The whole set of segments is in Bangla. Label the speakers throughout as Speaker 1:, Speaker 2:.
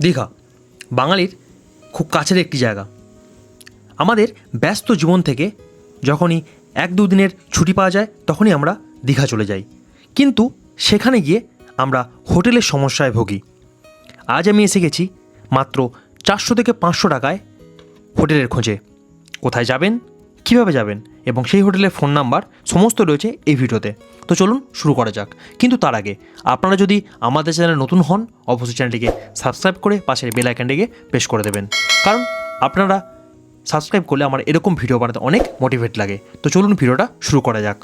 Speaker 1: দীঘা বাঙালির খুব কাছের একটি জায়গা। আমাদের ব্যস্ত জীবন থেকে যখনই 1-2 দিনের ছুটি পাওয়া যায় তখনই আমরা দীঘা চলে যাই, কিন্তু সেখানে গিয়ে আমরা হোটেলের সমস্যায় ভুগি। আজ আমি এসে গেছি মাত্র 400 থেকে 500 টাকায় হোটেলের খোঁজে। কোথায় যাবেন, কিভাবে যাবেন এবং সেই হোটেলের ফোন নাম্বার সমস্ত রয়েছে এই ভিডিওতে। তো চলুন শুরু করা যাক। কিন্তু তার আগে আপনারা যদি আমাদের চ্যানেলে নতুন হন, অবশ্যই চ্যানেলটিকে সাবস্ক্রাইব করে পাশের বেল আইকনটিকে প্রেস করে দেবেন, কারণ আপনারা সাবস্ক্রাইব করলে আমার এরকম ভিডিও বানাতে অনেক মোটিভেট লাগে। তো চলুন ভিডিওটা শুরু করা যাক।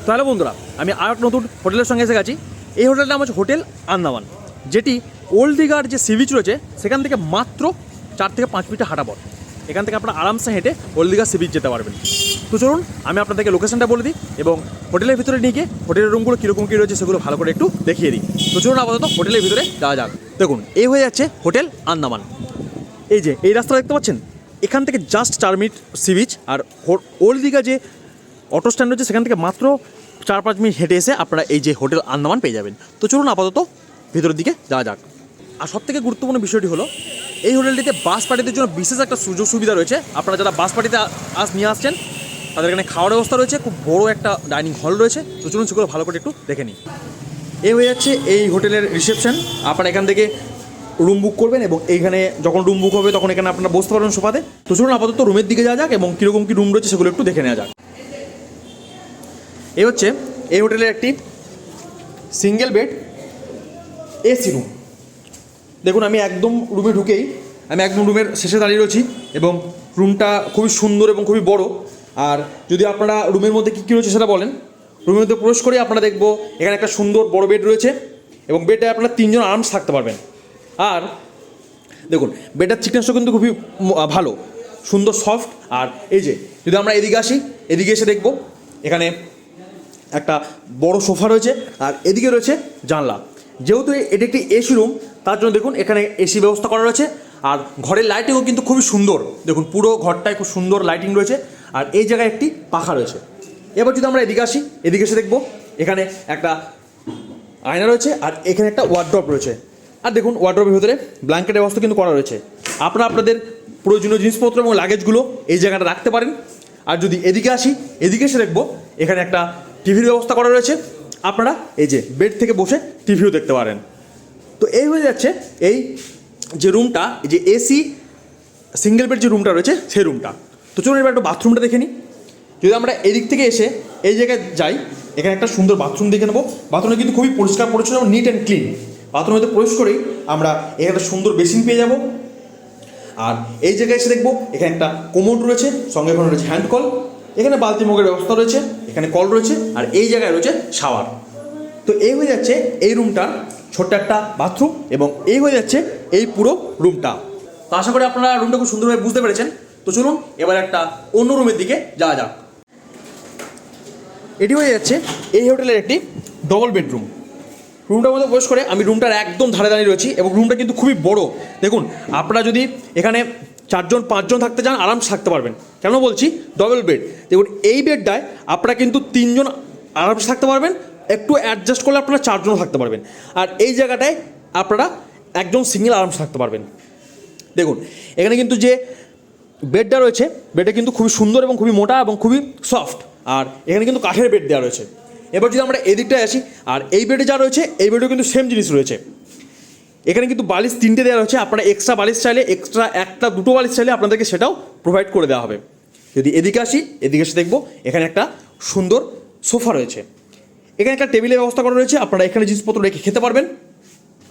Speaker 2: তাহলে বন্ধুরা, আমি আর এক নতুন হোটেলের সঙ্গে এসে গেছি। এই হোটেলটা নাম হচ্ছে হোটেল আন্দামান, যেটি ওল্ড দীঘার যে সি বিচ রয়েছে সেখান থেকে মাত্র 4 থেকে 5 মিনিট হাঁটা পথ। এখান থেকে আপনারা আরামসে হেঁটে ওল্ড দীঘার সি বিচ যেতে পারবেন। তো চলুন আমি আপনাদেরকে লোকেশনটা বলে দিই এবং হোটেলের ভিতরে নিয়ে গিয়ে হোটেলের রুমগুলো কীরকম কী রয়েছে সেগুলো ভালো করে একটু দেখিয়ে দিই। তো চলুন আপাতত হোটেলের ভিতরে যাওয়া যাক। দেখুন, এই হয়ে যাচ্ছে হোটেল আন্দামান। এই যে এই রাস্তা দেখতে পাচ্ছেন, এখান থেকে জাস্ট 4 মিনিট সি বিচ। আর ওল্ড দীঘা যে অটো স্ট্যান্ড রয়েছে সেখান থেকে মাত্র 4-5 মিনিট হেঁটে এসে আপনারা এই যে হোটেল আন্দামান পেয়ে যাবেন। তো চলুন আপাতত ভিতরের দিকে যাওয়া যাক। আর সবথেকে গুরুত্বপূর্ণ বিষয়টি হলো, এই হোটেলটিতে বাস পার্টিদের জন্য বিশেষ একটা সুযোগ সুবিধা রয়েছে। আপনারা যারা বাস পার্টিতে নিয়ে আসছেন তাদের এখানে খাওয়ার ব্যবস্থা রয়েছে, খুব বড় একটা ডাইনিং হল রয়েছে। তো চলুন সেগুলো ভালো করে একটু দেখে নিই। এই হয়ে যাচ্ছে এই হোটেলের রিসেপশন। আপনারা এখান থেকে রুম বুক করবেন এবং এইখানে যখন রুম বুক হবে তখন এখানে আপনারা বসতে পারবেন সোফাতে। তো চলুন আপাতত রুমের দিকে যাওয়া যাক এবং কীরকম কী রুম রয়েছে সেগুলো একটু দেখে নেওয়া যাক। এই হচ্ছে এই হোটেলের একটি সিঙ্গেল বেড এসি রুম। দেখুন, আমি একদম রুমে ঢুকেই আমি একদম রুমের শেষে দাঁড়িয়ে রয়েছি এবং রুমটা খুবই সুন্দর এবং খুবই বড়। আর যদি আপনারা রুমের মধ্যে কী কী রয়েছে সেটা বলেন, রুমের মধ্যে প্রবেশ করে আপনারা দেখবো এখানে একটা সুন্দর বড় বেড রয়েছে এবং বেডে আপনারা 3 জন আরামসে থাকতে পারবেন। আর দেখুন, বেডটার থিকনেসও কিন্তু খুবই ভালো, সুন্দর সফট। আর এই যে যদি আমরা এদিকে আসি, এদিকে এসে দেখবো এখানে একটা বড় সোফা রয়েছে আর এদিকে রয়েছে জানলা। যেহেতু এটি একটি এসি রুম, তার জন্য দেখুন এখানে এসি ব্যবস্থা করা রয়েছে। আর ঘরের লাইটিংও কিন্তু খুবই সুন্দর। দেখুন, পুরো ঘরটায় খুব সুন্দর লাইটিং রয়েছে আর এই জায়গায় একটি পাখা রয়েছে। এবার যদি আমরা এদিকে আসি, এদিকে এসে দেখবো এখানে একটা আয়না রয়েছে আর এখানে একটা ওয়ার্ড্রপ রয়েছে। আর দেখুন, ওয়ার্ড্রপের ভিতরে ব্ল্যাঙ্কেটের ব্যবস্থা কিন্তু করা রয়েছে। আপনারা আপনাদের প্রয়োজনীয় জিনিসপত্র এবং লাগেজগুলো এই জায়গাটা রাখতে পারেন। আর যদি এদিকে আসি, এদিকে এসে দেখবো এখানে একটা টিভির ব্যবস্থা করা রয়েছে। আপনারা এই যে বেড থেকে বসে টিভিও দেখতে পারেন। তো এই হয়ে যাচ্ছে এই যে রুমটা, যে এসি সিঙ্গেল বেড যে রুমটা রয়েছে সেই রুমটা। তো চলুন এবার একটু বাথরুমটা দেখে নিই। যদি আমরা এদিক থেকে এসে এই জায়গায় যাই, এখানে একটা সুন্দর বাথরুম দেখে নেবো। বাথরুমে কিন্তু খুবই পরিষ্কার পরিচ্ছন্ন এবং নিট অ্যান্ড ক্লিন। বাথরুমে প্রবেশ করেই আমরা এখানে একটা সুন্দর বেসিন পেয়ে যাব। আর এই জায়গায় এসে দেখবো এখানে একটা কোমোড রয়েছে, সঙ্গে এখানে রয়েছে হ্যান্ড কল, এখানে বালতি মগের ব্যবস্থা রয়েছে, এখানে কল রয়েছে আর এই জায়গায় রয়েছে শাওয়ার। তো এই হয়ে যাচ্ছে এই রুমটার ছোট্ট একটা বাথরুম এবং এই হয়ে যাচ্ছে এই পুরো রুমটা। তো আশা করি আপনারা রুমটা খুব সুন্দরভাবে বুঝতে পেরেছেন। তো চলুন এবার একটা অন্য রুমের দিকে যাওয়া যাক। এটি হয়ে যাচ্ছে এই হোটেলের একটি ডবল বেডরুম। রুমটার মধ্যে প্রবেশ করে আমি রুমটার একদম ধারে দাঁড়িয়ে রয়েছি এবং রুমটা কিন্তু খুবই বড়। দেখুন, আপনারা যদি এখানে 4-5 জন থাকতে চান আরামসে থাকতে পারবেন। কেন বলছি ডবল বেড? দেখুন, এই বেডটায় আপনারা কিন্তু 3 জন আরামসে থাকতে পারবেন, একটু অ্যাডজাস্ট করলে আপনারা 4 জন থাকতে পারবেন। আর এই জায়গাটায় আপনারা একজন সিঙ্গেল আরামসে থাকতে পারবেন। দেখুন, এখানে কিন্তু যে বেডটা রয়েছে, বেডটা কিন্তু খুবই সুন্দর এবং খুবই মোটা এবং খুবই সফট। আর এখানে কিন্তু কাঠের বেড দেওয়া রয়েছে। এবার যদি আমরা এদিকটায় আসি, আর এই বেডে যা রয়েছে এই বেডেও কিন্তু সেম জিনিস রয়েছে। এখানে কিন্তু বালিশ 3টে দেওয়া রয়েছে। আপনারা এক্সট্রা বালিশ চাইলে, এক্সট্রা 1-2 বালিশ চাইলে আপনাদেরকে সেটাও প্রোভাইড করে দেওয়া হবে। যদি এদিকে আসি, এদিকে এসে দেখবো এখানে একটা সুন্দর সোফা রয়েছে। এখানে একটা টেবিলের ব্যবস্থা করা রয়েছে। আপনারা এখানে জিনিসপত্র রেখে খেতে পারবেন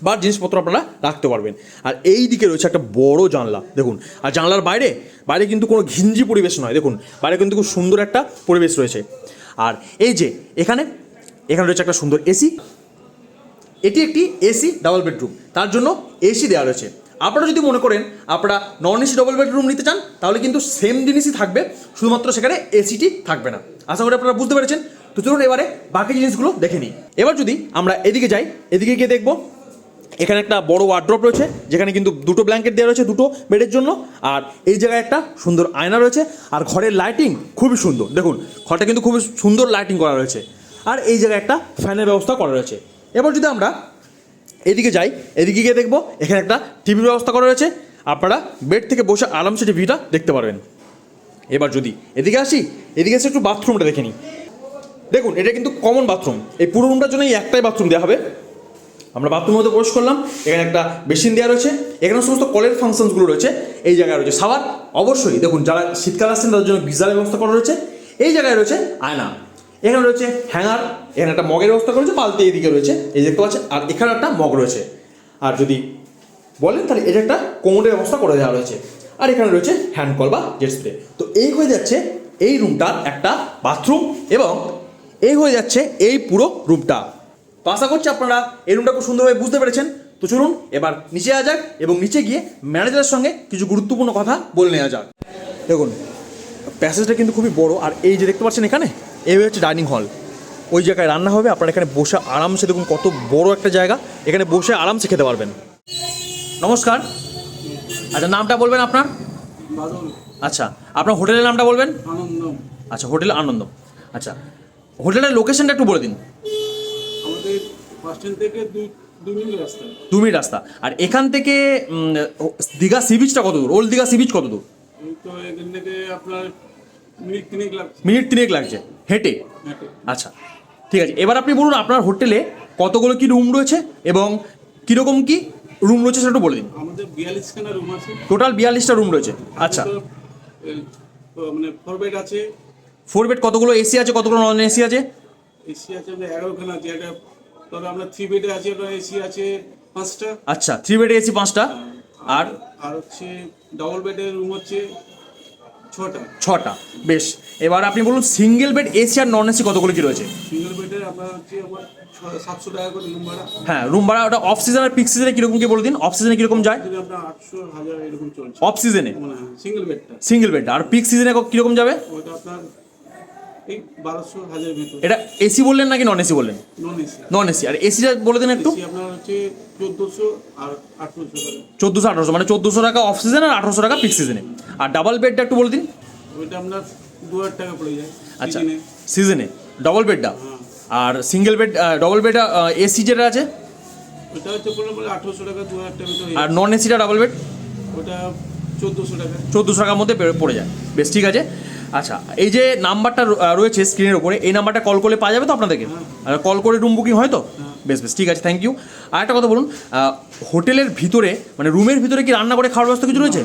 Speaker 2: বা জিনিসপত্র আপনারা রাখতে পারবেন। আর এই দিকে রয়েছে একটা বড় জানলা। দেখুন, আর জানলার বাইরে কিন্তু কোনো ঘিঞ্জি পরিবেশ নয়। দেখুন, বাইরে কিন্তু খুব সুন্দর একটা পরিবেশ রয়েছে। আর এই যে এখানে রয়েছে একটা সুন্দর এসি। এটি একটি এসি ডাবল বেডরুম, তার জন্য এসি দেওয়া রয়েছে। আপনারা যদি মনে করেন আপনারা নন এসি ডবল বেডরুম নিতে চান তাহলে কিন্তু সেম জিনিসই থাকবে, শুধুমাত্র সেখানে এসিটি থাকবে না। আশা করি আপনারা বুঝতে পেরেছেন। তো চলুন এবারে বাকি জিনিসগুলো দেখে নিই। এবার যদি আমরা এদিকে যাই, এদিকে গিয়ে দেখবো এখানে একটা বড় ওয়ার্ড্রপ রয়েছে, যেখানে কিন্তু দুটো ব্ল্যাঙ্কেট দেওয়া রয়েছে দুটো বেডের জন্য। আর এই জায়গায় একটা সুন্দর আয়না রয়েছে। আর ঘরের লাইটিং খুবই সুন্দর, দেখুন ঘরটা কিন্তু খুবই সুন্দর লাইটিং করা রয়েছে। আর এই জায়গায় একটা ফ্যানের ব্যবস্থা করা রয়েছে। এবার যদি আমরা এদিকে যাই, এদিকে গিয়ে দেখবো এখানে একটা টিভির ব্যবস্থা করা রয়েছে। আপনারা বেড থেকে বসে আরামসে টিভিটা দেখতে পারবেন। এবার যদি এদিকে আসি, এদিকে এসে একটু বাথরুমটা দেখে নিই। দেখুন এটা কিন্তু কমন বাথরুম, এই পুরো রুমটার জন্য এই একটাই বাথরুম দেওয়া হবে। আমরা বাথরুমের মধ্যে প্রবেশ করলাম, এখানে একটা বেসিন দেওয়া রয়েছে, এখানে সমস্ত কলের ফাংশনসগুলো রয়েছে। এই জায়গায় রয়েছে সাবান, অবশ্যই দেখুন যারা শীতকাল আসছেন তাদের জন্য গিজারের ব্যবস্থা করা রয়েছে। এই জায়গায় রয়েছে আয়না, এখানে রয়েছে হ্যাঙ্গার, এখানে একটা মগের ব্যবস্থা করা রয়েছে, বালতি এদিকে রয়েছে এই দেখতে পাচ্ছেন, আর এখানে একটা মগ রয়েছে। আর যদি বলেন তাহলে এটা একটা কোমরের ব্যবস্থা করে দেওয়া রয়েছে। আর এখানে রয়েছে হ্যান্ড কল বা জেট স্প্রে। তো এই হয়ে যাচ্ছে এই রুমটার একটা বাথরুম, এবং এই হয়ে যাচ্ছে এই পুরো রুমটা। তো আশা করছি আপনারা এই রুমটা খুব সুন্দরভাবে বুঝতে পেরেছেন। তো চলুন এবার নিচে যাওয়া যাক এবং নিচে গিয়ে ম্যানেজারের সঙ্গে কিছু গুরুত্বপূর্ণ কথা বলে নেওয়া যাক। দেখুন প্যাসেজটা কিন্তু খুবই বড়, আর এই যে দেখতে পাচ্ছেন এখানে এই হচ্ছে ডাইনিং হল। ওই জায়গায় রান্না হবে, আপনারা এখানে বসে আরামসে দেখুন কত বড় একটা জায়গা, এখানে বসে আরামসে খেতে পারবেন। নমস্কার, আচ্ছা নামটা বলবেন আপনার? আচ্ছা আপনার হোটেলের নামটা বলবেন?
Speaker 3: আনন্দম।
Speaker 2: আচ্ছা হোটেল আনন্দম। আচ্ছা হোটেলের লোকেশনটা একটু বলে দিন।
Speaker 3: আমাদের বাস স্ট্যান্ড থেকে দু মিনিট রাস্তা।
Speaker 2: 2 মিনিট রাস্তা। আর এখান থেকে দীঘা সি বিচটা কত দূর? ওল্ড দীঘা সি বিচ কত দূর?
Speaker 3: এই তো এখান থেকে আপনার মিনিট 3 লাগছে।
Speaker 2: মিনিট 3 লাগছে হেঁটে?
Speaker 3: হেঁটে।
Speaker 2: আচ্ছা ঠিক আছে, এবার আপনি বলুন আপনার হোটেলে কতগুলো কি রুম রয়েছে এবং কীরকম কি রুম রয়েছে সেটা একটু বলে দিন।
Speaker 3: আমাদের 42 খানা রুম আছে।
Speaker 2: টোটাল 42টা রুম রয়েছে। আচ্ছা
Speaker 3: মানে 4 বেড আছে।
Speaker 2: 4 বেড, কতগুলো এসি আছে, কতগুলো নন এসি আছে?
Speaker 3: এসি আছে আমাদের 11 খানা আছে। একটা তবে আমরা 3 বেডে আছে, ওটা এসি আছে 5টা।
Speaker 2: আচ্ছা 3 বেডে এসি 5টা। আর
Speaker 3: আর হচ্ছে ডাবল বেডের রুম হচ্ছে 6টা।
Speaker 2: বেশ, এবার আপনি বলুন সিঙ্গেল বেড এসি আর নন এসি কতগুলো কি রয়েছে?
Speaker 3: সিঙ্গেল বেডের আপনার হচ্ছে আমার 700 টাকা করে রুম ভাড়া।
Speaker 2: হ্যাঁ রুম ভাড়া ওটা অফ সিজন আর পিক সিজনে কীরকম কি বলে দিন। অফ সিজনে কীরকম যায়?
Speaker 3: যদি আপনার 800 1000 এরকম চলছে
Speaker 2: অফ সিজনে
Speaker 3: মানে সিঙ্গেল বেডটা।
Speaker 2: Single bed. আর পিক সিজনে কীরকম যাবে?
Speaker 3: ওটা আপনার এই 1200 1000 ভিতর।
Speaker 2: এটা এসি বললেন নাকি নন এসি বললেন?
Speaker 3: Non AC.
Speaker 2: Non AC. আর এসিটা বলে দিন একটু।
Speaker 3: এসি আপনার হচ্ছে 1400 আর 1800 টাকা।
Speaker 2: 1400 1800, মানে 1400 টাকা অফ সিজন আর 1800 টাকা পিক সিজনে। আর ডাবল বেডটা একটু বলে দিন।
Speaker 3: ওইটা আপনার 2000 টাকা পড়ে যায়
Speaker 2: আচ্ছা
Speaker 3: সিজনে।
Speaker 2: সিজনে ডাবল বেডটা।
Speaker 3: হ্যাঁ।
Speaker 2: আর single bed double bed AC যেটা আছে
Speaker 3: ওটা হচ্ছে পড়লে 1800 টাকা 2000 টাকা ভিতর হয়ে
Speaker 2: আর
Speaker 3: যায়।
Speaker 2: নন এসিটা ডাবল বেড
Speaker 3: ওটা 1400 টাকা।
Speaker 2: 1400 টাকার মধ্যে পড়ে যায়। বেশ ঠিক আছে। আচ্ছা এই যে নাম্বারটা রয়েছে স্ক্রিনের উপরে, এই নাম্বারটা কল করলে পাওয়া যাবে তো আপনাদেরকে? আর কল করে রুম বুকিং হয় তো? বেশ বেশ ঠিক আছে, থ্যাংক ইউ। আর একটা কথা বলুন, হোটেলের ভিতরে মানে রুমের ভিতরে কি রান্না করে খাওয়ার ব্যবস্থা কিছু রয়েছে?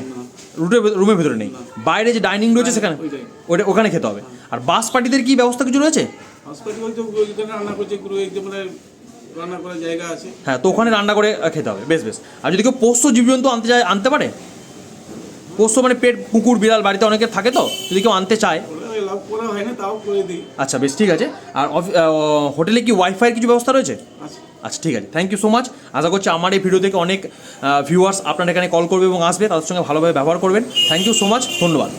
Speaker 2: রুমের ভিতরে নেই, বাইরে যে ডাইনিং রয়েছে সেখানে ওখানে খেতে হবে। আর বাস পার্টিদের কি ব্যবস্থা কিছু রয়েছে?
Speaker 3: হাসপাতাল বলতে ওইখানে রান্না করছে পুরো একদম মানে রান্না করার জায়গা আছে।
Speaker 2: হ্যাঁ তো ওখানে রান্না করে খেতে হবে। বেশ বেশ। আর যদি কেউ পোষ্য জীবজন্তু আনতে চায় আনতে পারে? পোষ্য মানে পেট কুকুর বিড়াল বাড়িতে অনেকে থাকে, তো যদি কেউ আনতে চায়?
Speaker 3: ওরা লাভ করা হয় না, তাও করে দিই।
Speaker 2: আচ্ছা বেশ ঠিক আছে। আর হোটেলে কি ওয়াইফাইয়ের কিছু ব্যবস্থা রয়েছে?
Speaker 3: আচ্ছা
Speaker 2: আচ্ছা ঠিক আছে, থ্যাংক ইউ সো মাচ। আশা করছি আমার এই ভিডিও থেকে অনেক ভিউয়ার্স আপনার এখানে কল করবে এবং আসবে, তাদের সঙ্গে ভালোভাবে ব্যবহার করবেন। থ্যাংক ইউ সো মাচ, ধন্যবাদ।